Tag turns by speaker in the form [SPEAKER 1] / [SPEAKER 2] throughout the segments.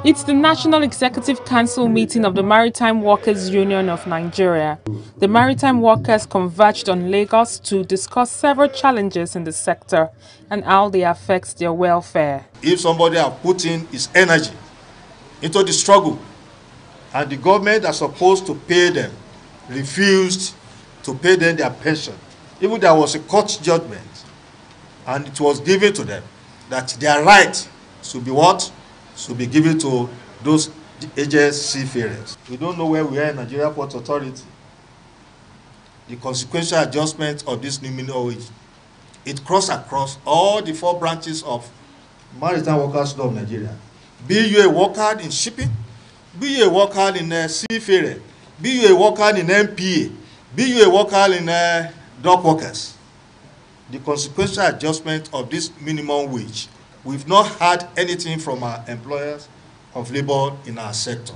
[SPEAKER 1] It's the National Executive Council meeting of the Maritime Workers Union of Nigeria. The maritime workers converged on Lagos to discuss several challenges in the sector and how they affect their welfare.
[SPEAKER 2] If somebody has put in his energy into the struggle and the government are supposed to pay them, refused to pay them their pension, even there was a court judgment and it was given to them that their right should be what? Should be given to those aged seafarers. We don't know where we are in Nigeria Port Authority. The consequential adjustment of this new minimum wage, it crosses across all the 4 branches of Maritime Workers Law of Nigeria. Be you a worker in shipping, be you a worker in seafaring, be you a worker in MPA, be you a worker in dock workers. The consequential adjustment of this minimum wage, we've not had anything from our employers of labor in our sector.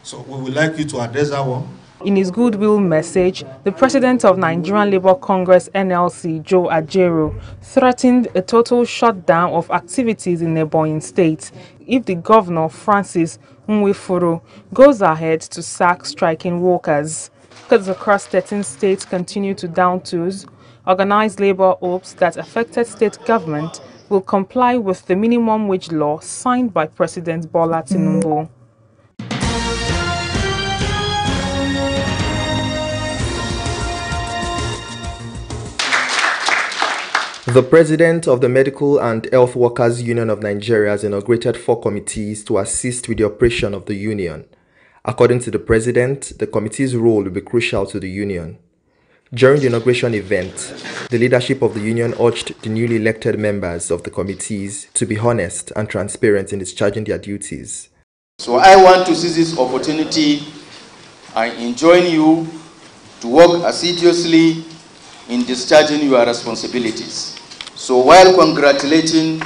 [SPEAKER 2] So we would like you to address that one.
[SPEAKER 1] In his goodwill message, the president of Nigerian Labour Congress NLC, Joe Ajero, threatened a total shutdown of activities in neighboring states if the governor, Francis Nwifuru, goes ahead to sack striking workers. Because across 13 states continue to down tools, organized labour hopes that affected state government will comply with the minimum wage law signed by President Bola Tinubu.
[SPEAKER 3] The president of the Medical and Health Workers Union of Nigeria has inaugurated 4 committees to assist with the operation of the union. According to the president, the committee's role will be crucial to the union. During the inauguration event, the leadership of the union urged the newly elected members of the committees to be honest and transparent in discharging their duties.
[SPEAKER 4] So I want to seize this opportunity and enjoin you to work assiduously in discharging your responsibilities. So while congratulating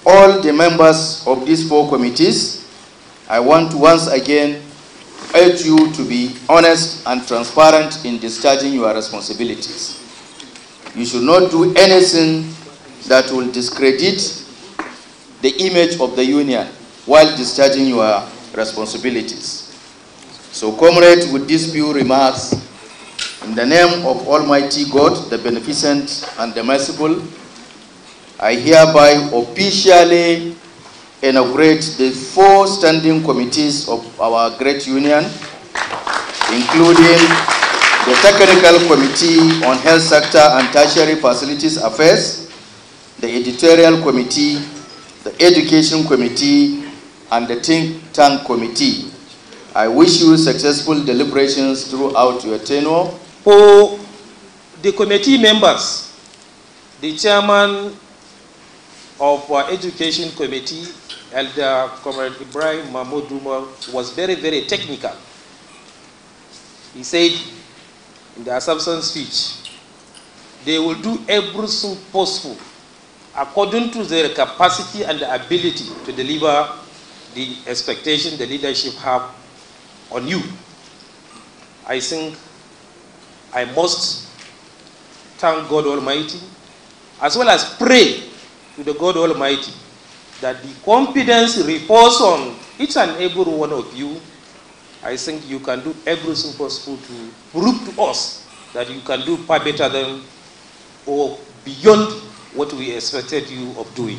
[SPEAKER 4] all the members of these 4 committees, I want to once again urge you to be honest and transparent in discharging your responsibilities. You should not do anything that will discredit the image of the union while discharging your responsibilities. So, comrades, with these few remarks, in the name of Almighty God, the Beneficent and the Merciful, I hereby officially inaugurate the 4 standing committees of our great union, including the Technical Committee on Health Sector and Tertiary Facilities Affairs, the Editorial Committee, the Education Committee, and the Think Tank Committee. I wish you successful deliberations throughout your tenure.
[SPEAKER 5] For the committee members, the chairman of our Education Committee, Elder Comrade Ibrahim Mahmoud Umar, was very, very technical. He said in the assumption speech, they will do everything possible according to their capacity and ability to deliver the expectation the leadership have on you. I think I must thank God Almighty, as well as pray to the God Almighty that the confidence reposed on each and every one of you. I think you can do everything possible to prove to us that you can do far better than or beyond what we expected you of doing.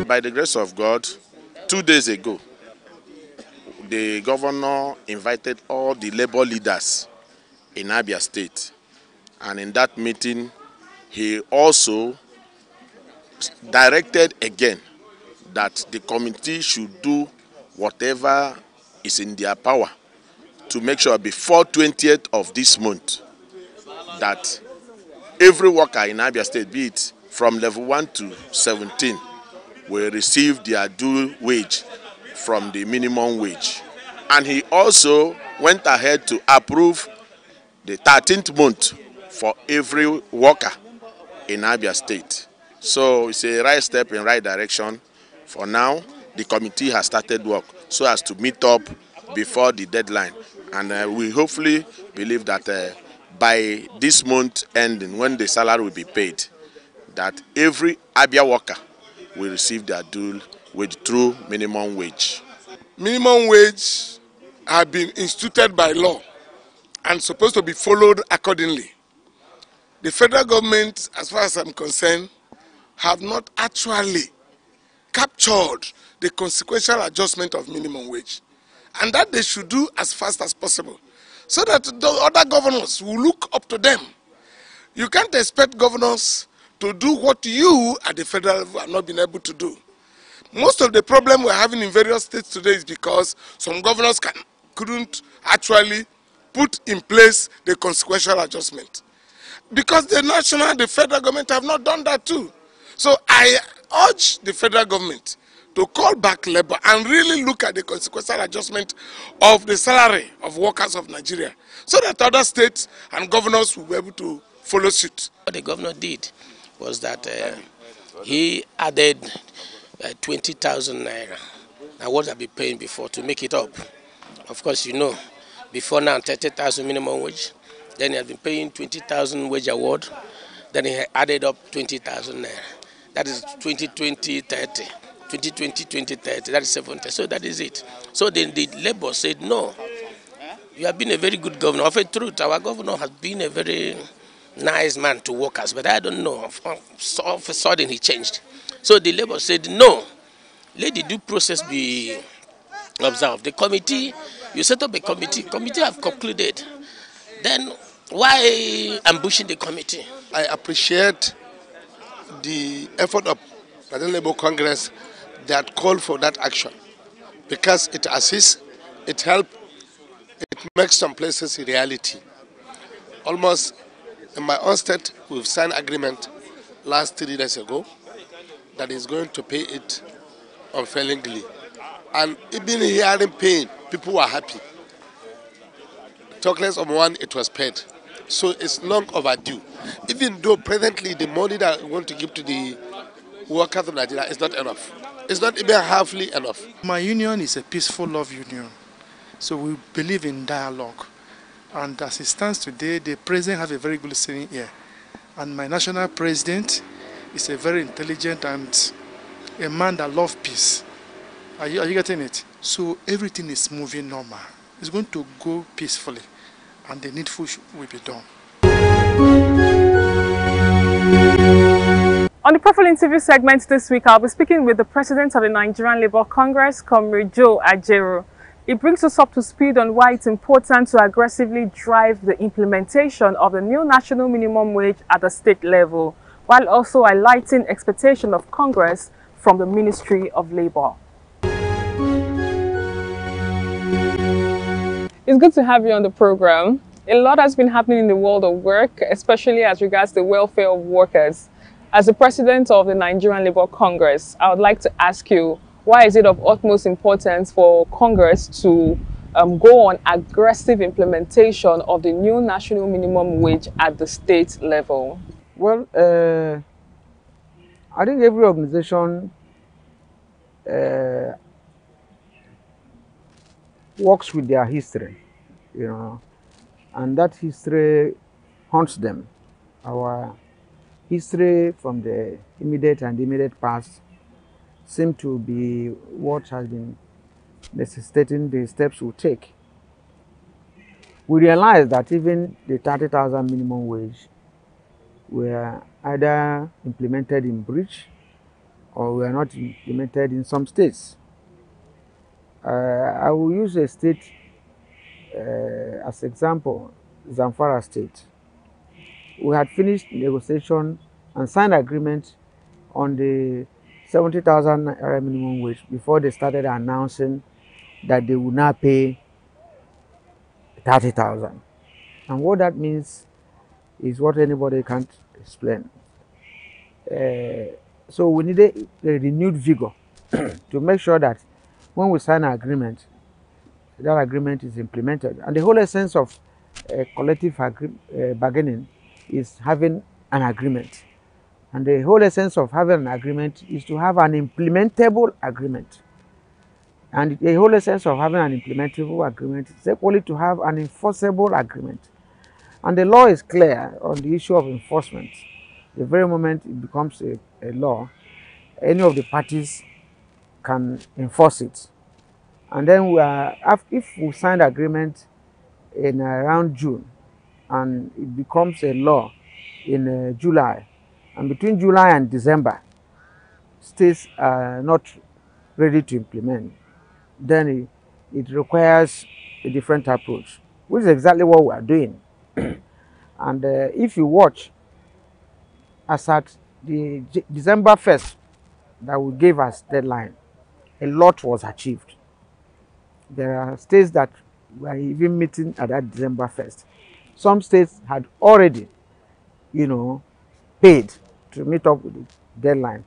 [SPEAKER 6] By the grace of God, 2 days ago, the governor invited all the labor leaders in Abia State. And in that meeting, he also directed again that the committee should do whatever is in their power to make sure before 20th of this month that every worker in Abia State, be it from level 1 to 17, will receive their due wage from the minimum wage. And he also went ahead to approve the 13th month for every worker in Abia State. So it's a right step in right direction. For now, the committee has started work so as to meet up before the deadline. And we hopefully believe that by this month ending, when the salary will be paid, that every Abia worker will receive their due wage through minimum wage.
[SPEAKER 7] Minimum wage have been instituted by law and supposed to be followed accordingly. The federal government, as far as I'm concerned, have not actually captured the consequential adjustment of minimum wage, and that they should do as fast as possible so that the other governors will look up to them. You can't expect governors to do what you at the federal level have not been able to do. Most of the problem we're having in various states today is because some governors couldn't actually put in place the consequential adjustment. Because the federal government have not done that too. So I urge the federal government to call back labor and really look at the consequential adjustment of the salary of workers of Nigeria so that other states and governors will be able to follow suit.
[SPEAKER 8] What the governor did was that he added 20,000 naira, and what I've been paying before, to make it up. Of course, you know, before now 30,000 minimum wage, then he had been paying 20,000 wage award, then he added up 20,000 naira. That is 2020, 30. 2020, 2030, that is 70. So that is it. So then the labor said, no, you have been a very good governor. Of a truth, our governor has been a very nice man to workers, but I don't know, all of a sudden he changed. So the labor said, no, let the due process be observed. The committee, you set up a committee have concluded. Then why ambushing the committee?
[SPEAKER 7] I appreciate the effort of the Labour Congress that called for that action, because it assists, it helps, it makes some places a reality. Almost in my own state, we've signed agreement last 3 days ago that is going to pay it unfailingly. And even hearing pain, people were happy. Talk less of one, it was paid. So it's long overdue. Even though presently the money that we want to give to the workers of Nigeria is not enough. It's not even halfly enough.
[SPEAKER 9] My union is a peaceful love union. So we believe in dialogue. And as it stands today, the president has a very good listening ear. And my national president is a very intelligent and a man that loves peace. Are you getting it? So everything is moving normal. It's going to go peacefully, and the needful will be done.
[SPEAKER 1] On the profile interview segment this week, I'll be speaking with the President of the Nigerian Labour Congress, Comrade Joe Ajaero. It brings us up to speed on why it's important to aggressively drive the implementation of the new national minimum wage at the state level, while also highlighting expectation of Congress from the Ministry of Labour. It's good to have you on the program. A lot has been happening in the world of work, especially as regards the welfare of workers. As the President of the Nigerian Labour Congress, I would like to ask you, why is it of utmost importance for Congress to go on aggressive implementation of the new national minimum wage at the state level?
[SPEAKER 10] Well, I think every organization works with their history, you know, and that history haunts them. Our history from the immediate and immediate past seem to be what has been necessitating the steps we take. We realize that even the 30,000 minimum wage were either implemented in breach or were not implemented in some states. I will use a state as example, Zamfara State. We had finished negotiation and signed agreement on the 70,000 minimum wage before they started announcing that they would now pay 30,000. And what that means is what anybody can't explain. So we needed a renewed vigor to make sure that when we sign an agreement, that agreement is implemented. And the whole essence of collective bargaining is having an agreement. And the whole essence of having an agreement is to have an implementable agreement. And the whole essence of having an implementable agreement is equally to have an enforceable agreement. And the law is clear on the issue of enforcement. The very moment it becomes a law, any of the parties can enforce it. And then if we sign agreement in around June and it becomes a law in July, and between July and December, states are not ready to implement, then it requires a different approach, which is exactly what we are doing. And if you watch, as at the December 1st that we gave as deadline, a lot was achieved. There are states that were even meeting at that December 1st. Some states had already, paid to meet up with the deadline.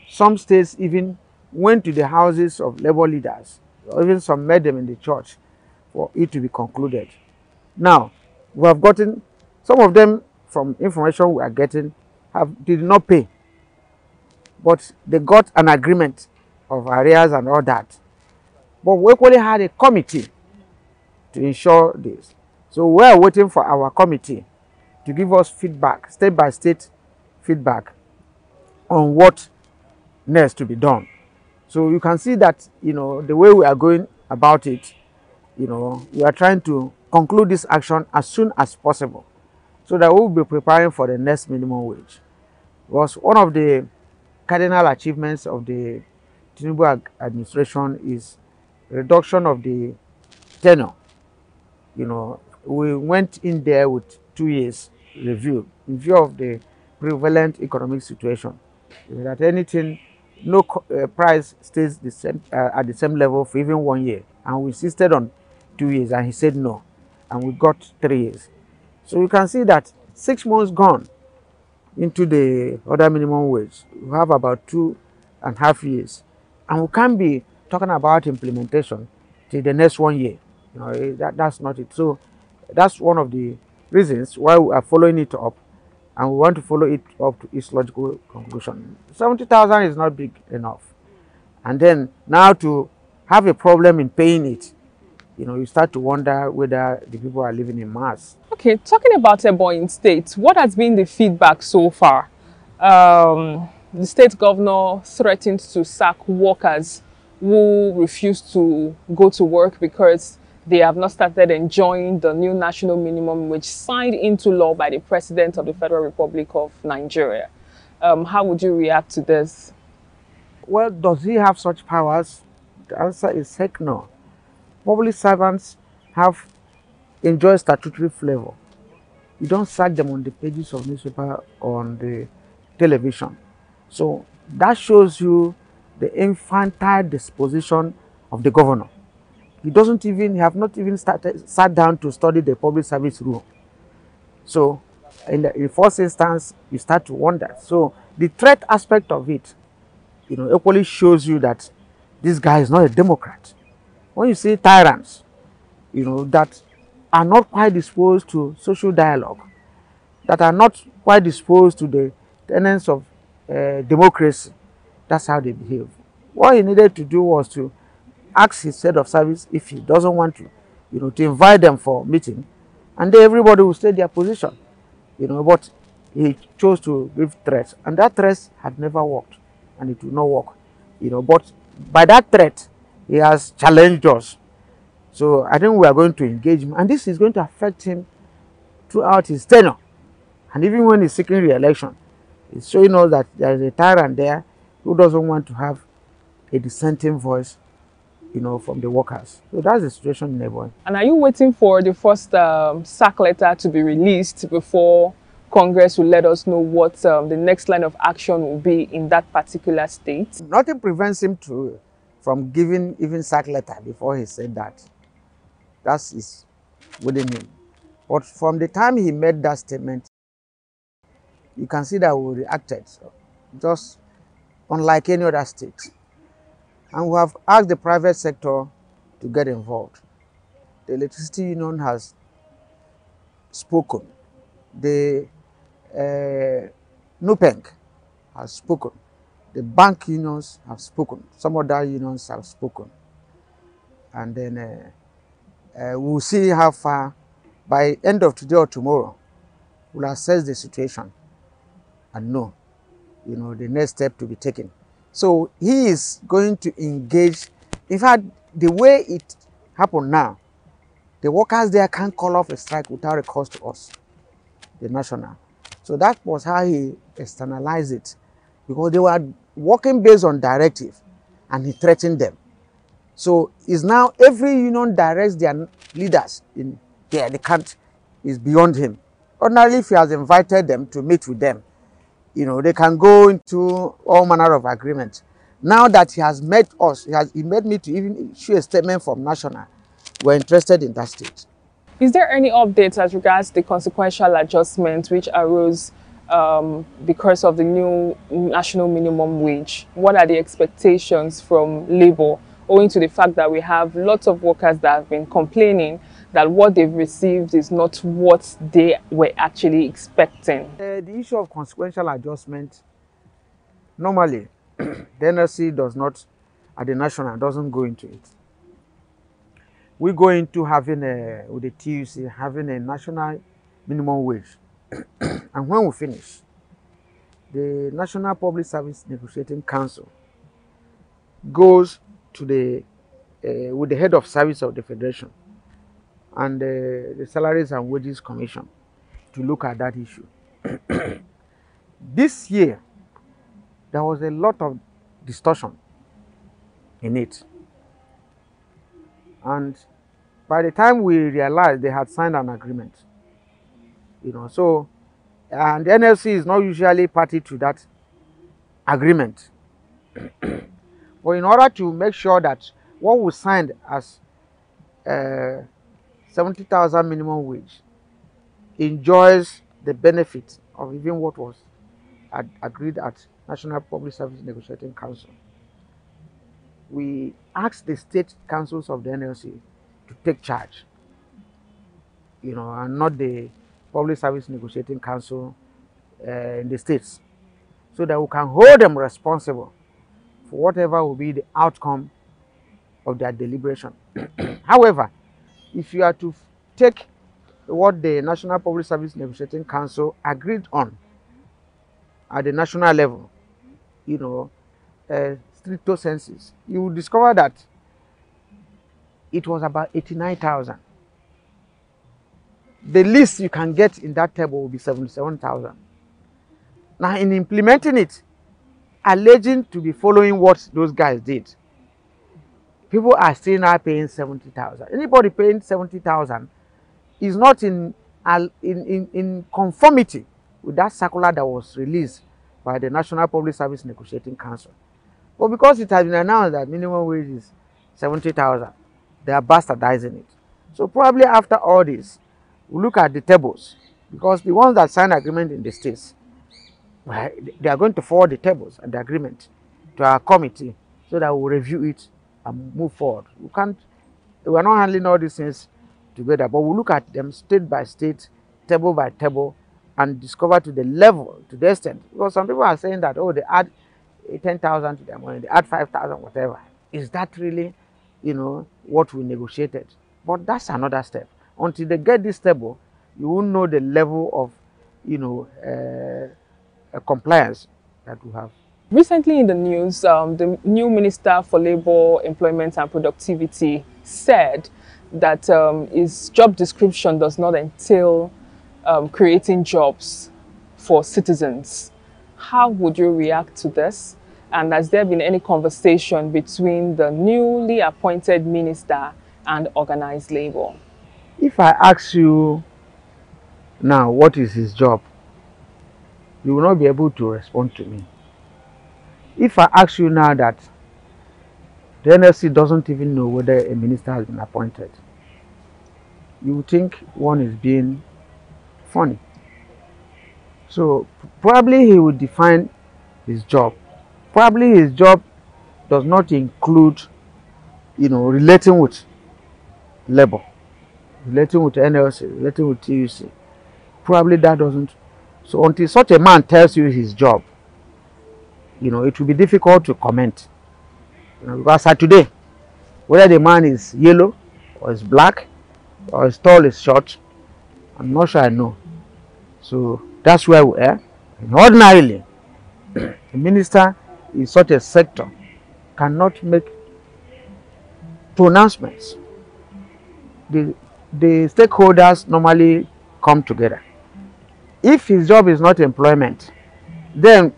[SPEAKER 10] Some states even went to the houses of labor leaders, or even some met them in the church for it to be concluded. Now, we have gotten some of them from information we are getting did not pay, but they got an agreement of arrears and all that. But we equally had a committee to ensure this. So we are waiting for our committee to give us feedback, state by state feedback on what next to be done. So you can see that, the way we are going about it, we are trying to conclude this action as soon as possible so that we will be preparing for the next minimum wage. Because one of the cardinal achievements of the Tinubu administration is reduction of the tenure. We went in there with 2 years review in view of the prevalent economic situation. That anything, no price stays the same at the same level for even 1 year, and we insisted on 2 years, and he said no, and we got 3 years. So you can see that 6 months gone into the other minimum wage, we have about 2.5 years, and we can't be talking about implementation till the next 1 year. That's not it. So that's one of the reasons why we are following it up, and we want to follow it up to its logical conclusion. 70,000 is not big enough, and then now to have a problem in paying it, you start to wonder whether the people are living in mass.
[SPEAKER 1] Okay, talking about Ebonyi State, what has been the feedback so far? The state governor threatened to sack workers who refuse to go to work because they have not started enjoying the new national minimum wage signed into law by the President of the Federal Republic of Nigeria. How would you react to this?
[SPEAKER 10] Well, does he have such powers? The answer is heck no. Public servants enjoy statutory flavor. You don't sack them on the pages of newspaper or on the television. So that shows you the infantile disposition of the governor. He have not even sat down to study the public service rule. So in the first instance, you start to wonder. So the threat aspect of it, equally shows you that this guy is not a Democrat. When you see tyrants, that are not quite disposed to social dialogue, that are not quite disposed to the tenets of democracy, that's how they behave. What he needed to do was to ask his head of service if he doesn't want to, to invite them for meeting, and then everybody will stay their position, but he chose to give threats, and that threat had never worked, and it will not work, but by that threat, he has challenged us. So I think we are going to engage him, and this is going to affect him throughout his tenure, and even when he's seeking re-election, it's showing us that there is a tyrant there who doesn't want to have a dissenting voice, from the workers. So that's the situation in Ebonyi.
[SPEAKER 1] And are you waiting for the first sack letter to be released before Congress will let us know what the next line of action will be in that particular state?
[SPEAKER 10] Nothing prevents him from giving even sack letter before he said that. That is within him. But from the time he made that statement, you can see that we reacted, just unlike any other state. And we have asked the private sector to get involved. The electricity union has spoken. The NUPENG has spoken. The bank unions have spoken. Some other unions have spoken. And then we'll see how far, by end of today or tomorrow, we'll assess the situation and know, the next step to be taken. So he is going to engage. In fact, the way it happened now, the workers there can't call off a strike without a cost to us, the national. So that was how he externalized it, because they were working based on directive and he threatened them. So it's now every union directs their leaders in there. They can't, is beyond him. Ordinarily, if he has invited them to meet with them, you know, they can go into all manner of agreements. Now that he has met us, he made me to even issue a statement from national. We're interested in that state.
[SPEAKER 1] Is there any updates as regards the consequential adjustment which arose because of the new national minimum wage? What are the expectations from Labour, owing to the fact that we have lots of workers that have been complaining that what they've received is not what they were actually expecting?
[SPEAKER 10] The issue of consequential adjustment, normally, the NLC does not, at the national, doesn't go into it. We go into having with the TVC, having a national minimum wage. And when we finish, the National Public Service Negotiating Council goes to the, with the head of service of the Federation and the Salaries and Wages Commission to look at that issue. This year, there was a lot of distortion in it. And by the time we realized, they had signed an agreement. You know, so, and the NLC is not usually party to that agreement. But in order to make sure that what we signed as 70,000 minimum wage enjoys the benefit of even what was agreed at National Public Service Negotiating Council, we asked the state councils of the NLC to take charge, you know, and not the Public Service Negotiating Council in the states, so that we can hold them responsible for whatever will be the outcome of their deliberation. However, if you are to take what the National Public Service Negotiating Council agreed on at the national level, you know, stricto sensus, you will discover that it was about 89,000. The least you can get in that table will be 77,000. Now, in implementing it, alleging to be following what those guys did, people are still now paying 70,000. Anybody paying 70,000 is not in conformity with that circular that was released by the National Public Service Negotiating Council. But because it has been announced that minimum wage is 70,000, they are bastardizing it. So probably after all this, we look at the tables, because the ones that sign agreement in the states, right, they are going to forward the tables and the agreement to our committee so that we'll review it and move forward. We're not handling all these things together, but we'll look at them state by state, table by table, and discover to the level, to the extent. Because some people are saying that, oh, they add 10,000 to their money, they add 5,000, whatever. Is that really, you know, what we negotiated? But that's another step. Until they get this table, you won't know the level of, you know, compliance that we have.
[SPEAKER 1] Recently in the news, the new Minister for Labour, Employment and Productivity said that his job description does not entail creating jobs for citizens. How would you react to this? And has there been any conversation between the newly appointed minister and organized labor?
[SPEAKER 10] If I ask you now what is his job, you will not be able to respond to me. If I ask you now that the NLC doesn't even know whether a minister has been appointed, you would think one is being funny. So probably he would define his job. Probably his job does not include, you know, relating with labor, relating with NLC, relating with TVC. Probably that doesn't. So until such a man tells you his job, you know, it will be difficult to comment. You know, because today, whether the man is yellow or is black or is tall, is short, I'm not sure I know. So that's where we are. And ordinarily, the minister in such a sector cannot make pronouncements. The, the stakeholders normally come together. If his job is not employment, then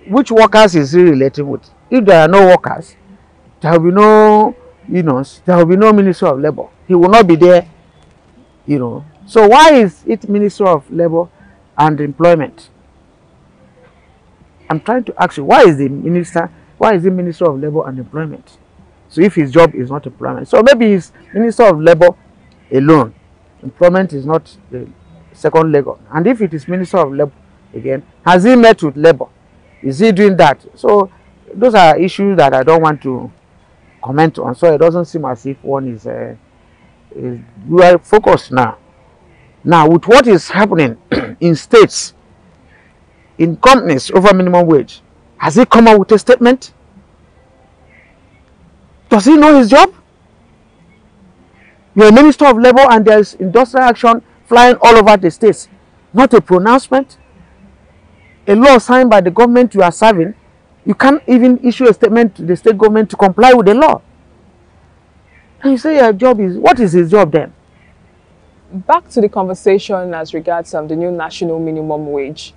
[SPEAKER 10] which workers is he relating with? If there are no workers, there will be no unions, there will be no Ministry of Labor. He will not be there, So why is it Ministry of Labor and Employment? I'm trying to ask you, why is the Minister of Labor and Employment? So if his job is not employment, so maybe he's Minister of Labor alone. Employment is not the second leg. And if it is Minister of Labor again, has he met with Labor? Is he doing that? So those are issues that I don't want to comment on. So it doesn't seem as if one is we are focused now. Now with what is happening in states, in companies over minimum wage, has he come out with a statement? Does he know his job? You're a Minister of Labor and there's industrial action flying all over the states. Not a pronouncement. A law signed by the government you are serving, you can't even issue a statement to the state government to comply with the law. And you say your job is, what is his job then?
[SPEAKER 1] Back to the conversation as regards the new national minimum wage.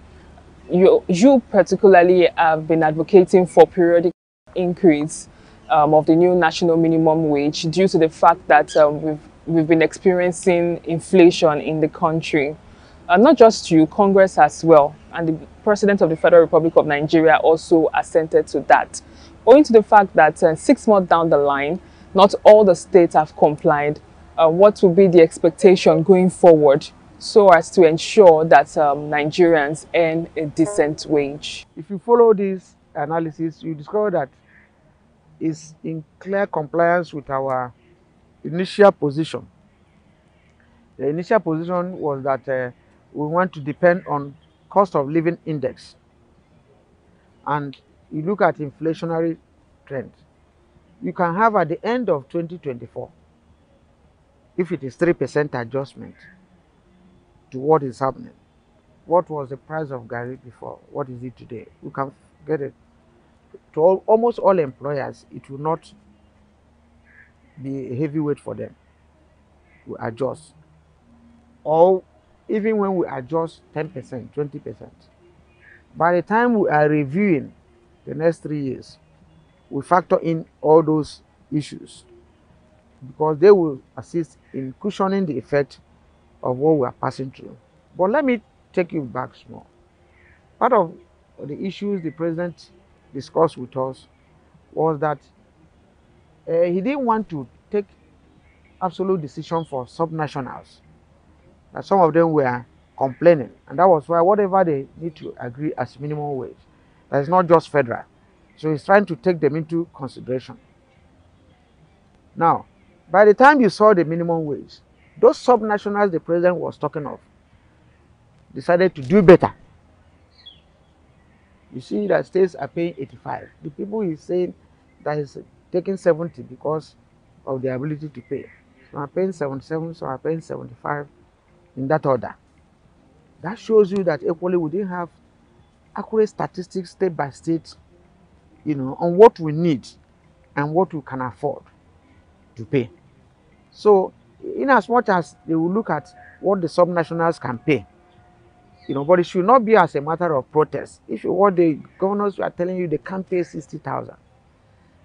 [SPEAKER 1] You particularly have been advocating for periodic increase of the new national minimum wage due to the fact that we've been experiencing inflation in the country. Not just you, Congress as well, and the President of the Federal Republic of Nigeria also assented to that. Owing to the fact that 6 months down the line, not all the states have complied, what will be the expectation going forward so as to ensure that Nigerians earn a decent wage?
[SPEAKER 10] If you follow this analysis, you discover that it's in clear compliance with our initial position. The initial position was that we want to depend on cost of living index. And you look at inflationary trend, you can have at the end of 2024, if it is 3% adjustment to what is happening. What was the price of Gary before? What is it today? You can get it. To almost all employers, it will not be a heavy weight for them to adjust. Or even when we adjust 10%, 20%, by the time we are reviewing the next 3 years, we factor in all those issues because they will assist in cushioning the effect of what we are passing through. But let me take you back small. Part of the issues the president discussed with us was that he didn't want to take absolute decision for subnationals. That some of them were complaining, and that was why whatever they need to agree as minimum wage, that is not just federal. So he's trying to take them into consideration. Now, by the time you saw the minimum wage, those subnationals the president was talking of decided to do better. You see that states are paying 85. The people he's saying that is taking 70 because of their ability to pay. Some are paying 77, some are paying 75 in that order. That shows you that equally we didn't have accurate statistics state by state, on what we need and what we can afford to pay. So, in as much as they will look at what the subnationals can pay, but it should not be as a matter of protest. If what the governors are telling you they can't pay 60,000,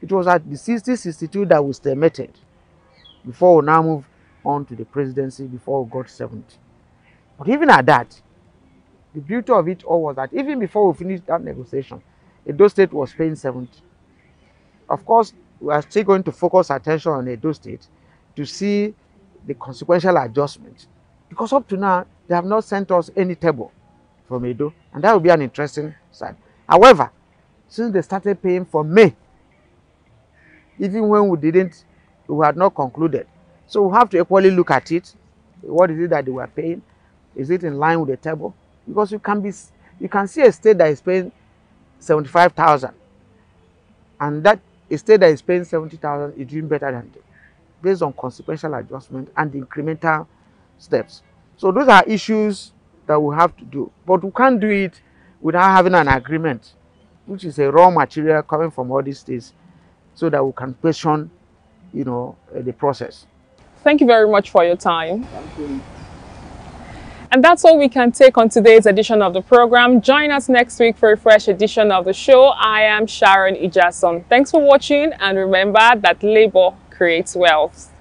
[SPEAKER 10] it was at the 60-62 that we estimated before we now move on to the presidency before we got 70. But even at that, the beauty of it all was that even before we finished that negotiation, Edo State was paying 70. Of course, we are still going to focus attention on Edo State to see the consequential adjustment. Because up to now, they have not sent us any table from Edo, and that will be an interesting side. However, since they started paying for May, even when we had not concluded. So we have to equally look at it. What is it that they were paying? Is it in line with the table? Because you can see a state that is paying 75,000, and that a state that is paying 70,000 is doing better than them, based on consequential adjustment and incremental steps. So those are issues that we have to do, but we can't do it without having an agreement, which is a raw material coming from all these states, so that we can question, you know, the process.
[SPEAKER 1] Thank you very much for your time.
[SPEAKER 10] Thank you.
[SPEAKER 1] And that's all we can take on today's edition of the program. Join us next week for a fresh edition of the show. I am Sharon Ijason. Thanks for watching, and remember that labor creates wealth.